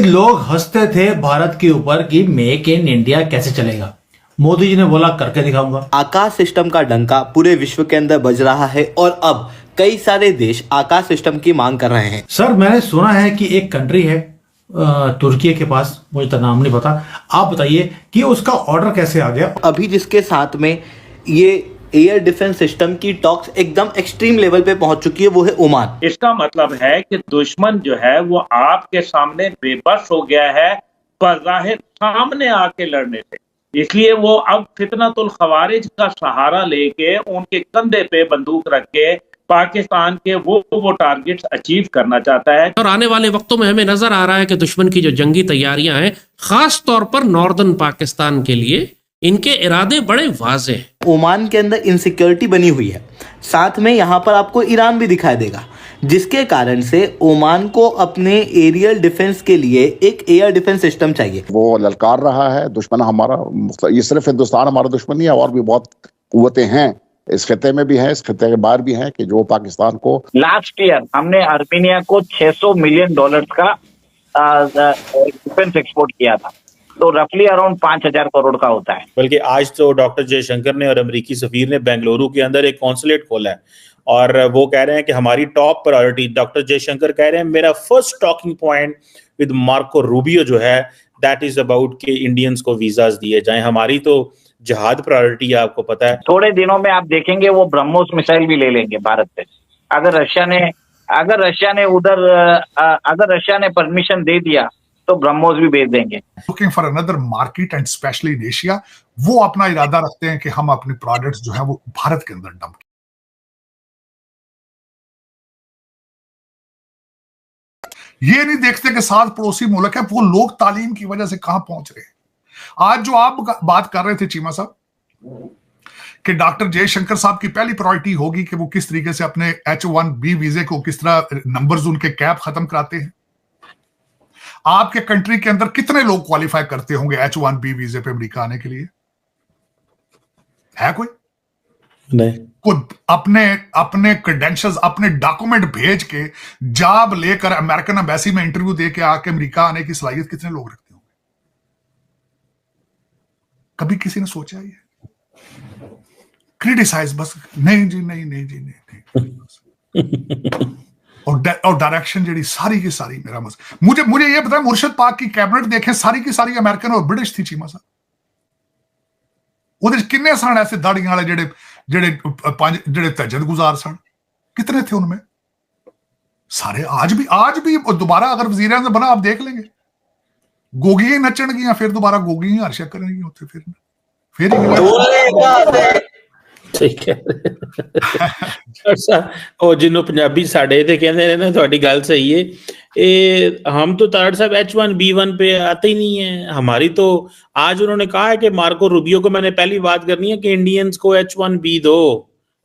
लोग हंसते थे भारत के ऊपर कि मेक इन इंडिया कैसे चलेगा। मोदी जी ने बोला करके दिखाऊंगा। आकाश सिस्टम का डंका पूरे विश्व के अंदर बज रहा है और अब कई सारे देश आकाश सिस्टम की मांग कर रहे हैं। सर मैंने सुना है कि एक कंट्री है तुर्की के पास, मुझे तो नाम नहीं पता, आप बताइए कि उसका ऑर्डर कैसे आ गया। अभी जिसके साथ में ये एयर डिफेंस सिस्टम की टॉक्स एकदम एक्सट्रीम लेवल पे पहुंच चुकी है, वो है ओमान। इसका मतलब है कि दुश्मन जो है वो आपके सामने बेबस हो गया है बज़ाहिर सामने आके लड़ने से, इसलिए वो अब फितनतुल खवारिज का सहारा लेके उनके कंधे पे बंदूक रख के पाकिस्तान के वो टारगेट्स अचीव करना चाहता है। और आने वाले वक्तों में हमें नजर आ रहा है कि दुश्मन की जो जंगी तैयारियां हैं, खास तौर पर नॉर्दर्न पाकिस्तान के लिए इनके इरादे बड़े वाज़ेह हैं। ओमान के अंदर इनसिक्योरिटी बनी हुई है, साथ में यहाँ पर आपको ईरान भी दिखाई देगा, जिसके कारण से ओमान को अपने एरियल डिफेंस के लिए एक एयर डिफेंस सिस्टम चाहिए। वो ललकार रहा है दुश्मन हमारा। ये सिर्फ हिंदुस्तान हमारा दुश्मन नहीं है, और भी बहुत कुव्वतें हैं इस खिते में भी हैं, इस खिते के बाहर भी हैं कि जो पाकिस्तान को। लास्ट ईयर हमने आर्मीनिया को $600 मिलियन का डिफेंस एक्सपोर्ट किया था, तो रफली अराउंड 5,000 करोड़ का होता है। बल्कि आज तो डॉक्टर जयशंकर ने और अमेरिकी सफीर ने बेंगलुरु के अंदर एक कॉन्सुलेट खोला है और वो कह रहे हैं कि हमारी टॉप प्रायोरिटी, डॉक्टर जयशंकर कह रहे हैं मेरा first talking point with Marco Rubio जो है दैट इज अबाउट कि इंडियंस को वीजास दिए जाएं। हमारी तो जिहाद प्रायोरिटी है, आपको पता है। थोड़े दिनों में आप देखेंगे वो ब्रह्मोस मिसाइल भी ले लेंगे भारत से, अगर रशिया ने परमिशन दे दिया तो ब्रह्मोस भी भेज देंगे। Looking for another market and specially in Asia, वो अपना इरादा रखते हैं कि हम अपने प्रोडक्ट्स जो है वो भारत के अंदर डंप। ये नहीं देखते कि साथ पड़ोसी मुल्क है, वो लोग तालीम की वजह से कहां पहुंच रहे हैं। आज जो आप बात कर रहे थे चीमा साहब कि डॉक्टर जयशंकर साहब की पहली प्रायोरिटी होगी कि वो किस तरीके से अपने H1B वीजे को किस तरह नंबर्स उनके कैप खत्म कराते हैं। आपके कंट्री के अंदर कितने लोग क्वालिफाई करते होंगे H1B वीजे पे अमेरिका आने के लिए? है कोई? नहीं। खुद अपने क्रेडेंशियल्स, अपने डॉक्यूमेंट भेज के जॉब लेकर अमेरिकन एम्बेसी में इंटरव्यू दे के आके अमेरिका आने की सलाहियत कितने लोग रखते होंगे? कभी किसी ने सोचा ये? क्रिटिसाइज बस, नहीं जी नहीं। और डायरेक्शन जी सारी की सारी मेरा मुझे ये पता है, मुर्शद पाक की कैबिनेट देखें, सारी की सारी अमेरिकन और ब्रिटिश थी चीमा साहब। ਉਹਦੇ किन्ने सन ऐसे दाड़ियां वाले जेड़े तहज्जुद गुजार सन, कितने थे उनमें? सारे आज भी दोबारा अगर वजीर आज़म बना, आप देख लेंगे, गोगियां नचणगियां, फिर दोबारा गोगियां हर्षा करेंगी उत्थे, फिर ठीक है। ਉਹ ਜਿਹਨੂੰ ਪੰਜਾਬੀ ਸਾਡੇ ਤੇ ਕਹਿੰਦੇ ਨੇ ਨਾ, ਤੁਹਾਡੀ ਗੱਲ सही है। हम तो तारड़ साहब H1B1 पे आते ही नहीं है हमारी। तो आज उन्होंने कहा है कि मार्को रूबियो को, मैंने पहली बात करनी है कि इंडियंस को H1B दो,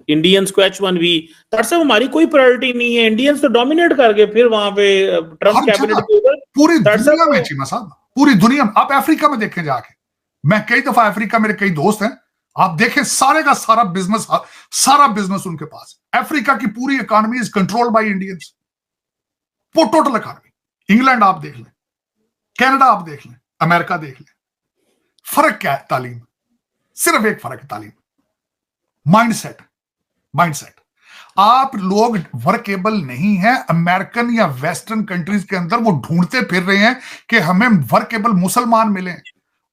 इंडियंस को H1B। तारड़ साहब हमारी कोई प्रायोरिटी नहीं है, इंडियंस तो डोमिनेट करके फिर वहां पे ट्रम्प कैबिनेट के ऊपर पूरी दुनिया में चीमा साहब, पूरी दुनिया में। आप अफ्रीका में देखें जाके, मैं कई दफा अफ्रीका, मेरे कई दोस्त हैं, आप देखें सारे का सारा बिजनेस उनके पास है। अफ्रीका की पूरी economy is controlled by Indians, वो टोटल इकोनॉमी। इंग्लैंड आप देख लें, कनाडा आप देख लें, अमेरिका देख लें। फर्क क्या है? तालीम, सिर्फ एक फर्क है, तालीम, माइंडसेट। आप लोग वर्केबल नहीं है। अमेरिकन या वेस्टर्न कंट्रीज के अंदर वो ढूंढते फिर रहे हैं कि हमें वर्केबल मुसलमान मिले।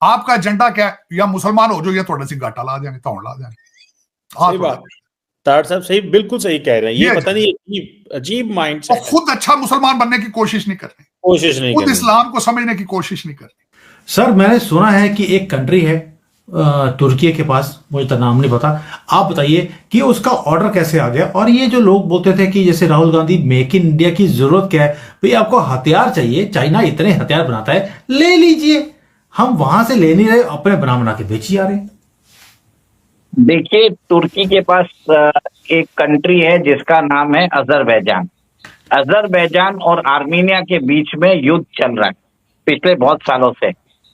आपका एजेंडा क्या है? या मुसलमान हो जो, या थोड़ा सी गाटा ला जाएंगे, तौड़ ला जाएंगे। सही बात, तारड़ साहब सही, बिल्कुल सही कह रहे हैं। ये पता नहीं अजीब माइंड से खुद अच्छा मुसलमान बनने की कोशिश नहीं करते, खुद इस्लाम को समझने की कोशिश नहीं करते। सर मैंने सुना है कि एक कंट्री है तुर्की के पास, मुझे तो नाम नहीं पता, आप बताइए कि उसका ऑर्डर कैसे आ गया। और ये जो लोग बोलते थे कि जैसे Rahul Gandhi make in India की जरूरत क्या है, भाई आपको हथियार चाहिए, चाइना इतने हथियार बनाता है, ले लीजिए। हम वहां से ले नहीं रहे, अपने बना के बेची जा रहे हैं। देखिए, तुर्की के पास एक कंट्री है जिसका नाम है अजरबैजान और आर्मीनिया के बीच में युद्ध चल रहा है पिछले बहुत सालों से।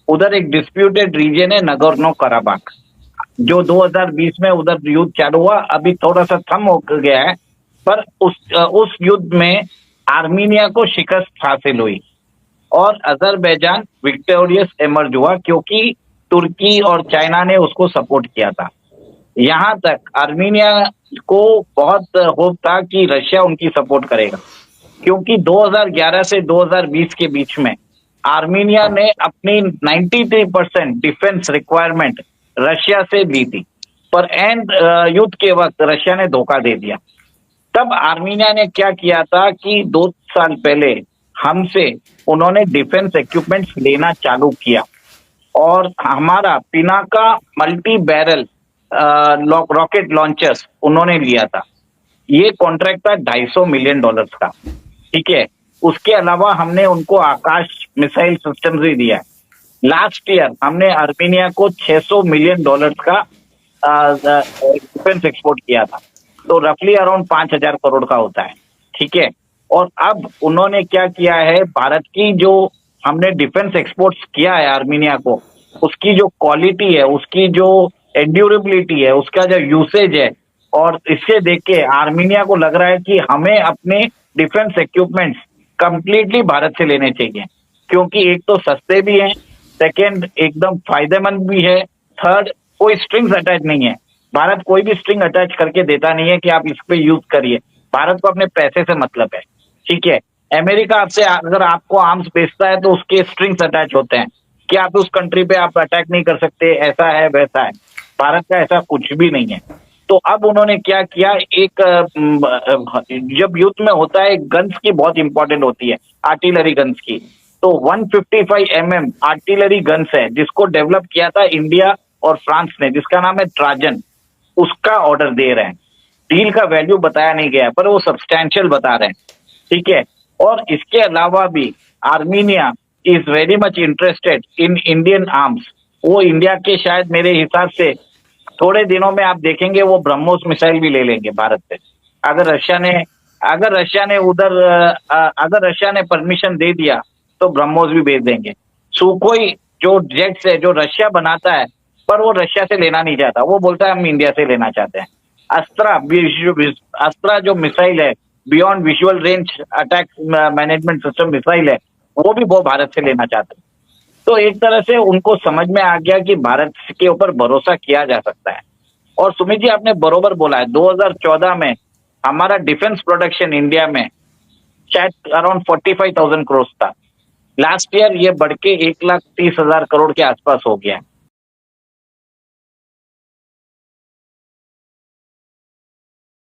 उधर एक डिस्प्यूटेड रीजन है नगोर्नो कराबाख, जो 2020 में उधर युद्ध चालू हुआ, अभी थोड़ा सा थम हो गया है, पर उस युद्ध में आर्मीनिया को शिकस्त हासिल हुई। और अजरबैजान विक्टोरियस एमर्ज हुआ क्योंकि तुर्की और चाइना ने उसको सपोर्ट किया था। यहाँ तक आर्मीनिया को बहुत होप था कि रशिया उनकी सपोर्ट करेगा, क्योंकि 2011 से 2020 के बीच में आर्मीनिया ने अपनी 93% डिफेंस रिक्वायरमेंट रशिया से ली थी, पर एंड युद्ध के वक्त रशिया ने धोखा दे दिया। तब आर्मीनिया ने क्या किया था कि 2 साल पहले हमसे उन्होंने डिफेंस इक्विपमेंट्स लेना चालू किया और हमारा Pinaka multi barrel rocket launchers उन्होंने लिया था। ये कॉन्ट्रैक्ट था $250 मिलियन का, ठीक है। उसके अलावा हमने उनको आकाश मिसाइल सिस्टम भी दिया है। लास्ट ईयर हमने आर्मीनिया को $600 मिलियन का डिफेंस एक्सपोर्ट किया था, तो रफली अराउंड 5,000 करोड़ का होता है, ठीक है। और अब उन्होंने क्या किया है, भारत की जो हमने डिफेंस एक्सपोर्ट्स किया है आर्मीनिया को, उसकी जो क्वालिटी है, उसकी जो एंड्यूरेबिलिटी है, उसका जो यूसेज है, और इससे देख के आर्मीनिया को लग रहा है कि हमें अपने डिफेंस इक्विपमेंट्स कंप्लीटली भारत से लेने चाहिए, क्योंकि एक तो सस्ते भी हैं, सेकेंड एकदम फायदेमंद भी है, थर्ड कोई स्ट्रिंग्स अटैच नहीं है। भारत कोई भी स्ट्रिंग अटैच करके देता नहीं है कि आप इस पे यूज करिए। भारत को अपने पैसे से मतलब है, ठीक है। अमेरिका आपसे अगर आपको आर्म्स बेचता है तो उसके स्ट्रिंग्स अटैच होते हैं कि आप उस कंट्री पे आप अटैक नहीं कर सकते, ऐसा है वैसा है। भारत का ऐसा कुछ भी नहीं है। तो अब उन्होंने क्या किया, एक जब युद्ध में होता है गन्स की बहुत इंपॉर्टेंट होती है, आर्टिलरी गन्स की, तो 155 mm आर्टिलरी गन्स है जिसको डेवलप किया था इंडिया और फ्रांस ने, जिसका नाम है ट्राजन, उसका ऑर्डर दे रहे हैं। डील का वैल्यू बताया नहीं गया पर वो सब्सटैंशियल बता रहे हैं, ठीक है। और इसके अलावा भी Armenia is very much interested in Indian arms. वो इंडिया के शायद मेरे हिसाब से थोड़े दिनों में आप देखेंगे वो ब्रह्मोस मिसाइल भी ले लेंगे भारत से, अगर रशिया ने परमिशन दे दिया तो ब्रह्मोस भी भेज देंगे। सुखोई जो जेट्स है जो रशिया बनाता है, पर वो रशिया से लेना नहीं चाहता, वो बोलता है हम इंडिया से लेना चाहते हैं। अस्त्रा जो मिसाइल है, beyond visual range attack management system missile है, वो भी वो भारत से लेना चाहते हैं। तो एक तरह से उनको समझ में आ गया कि भारत के ऊपर भरोसा किया जा सकता है। और सुमित जी आपने बरोबर बोला है, 2014 में हमारा डिफेंस प्रोडक्शन इंडिया में शायद अराउंड 45,000 करोड़ था। लास्ट ईयर ये बढ़ के 1,30,000 करोड़ के आसपास हो गया है।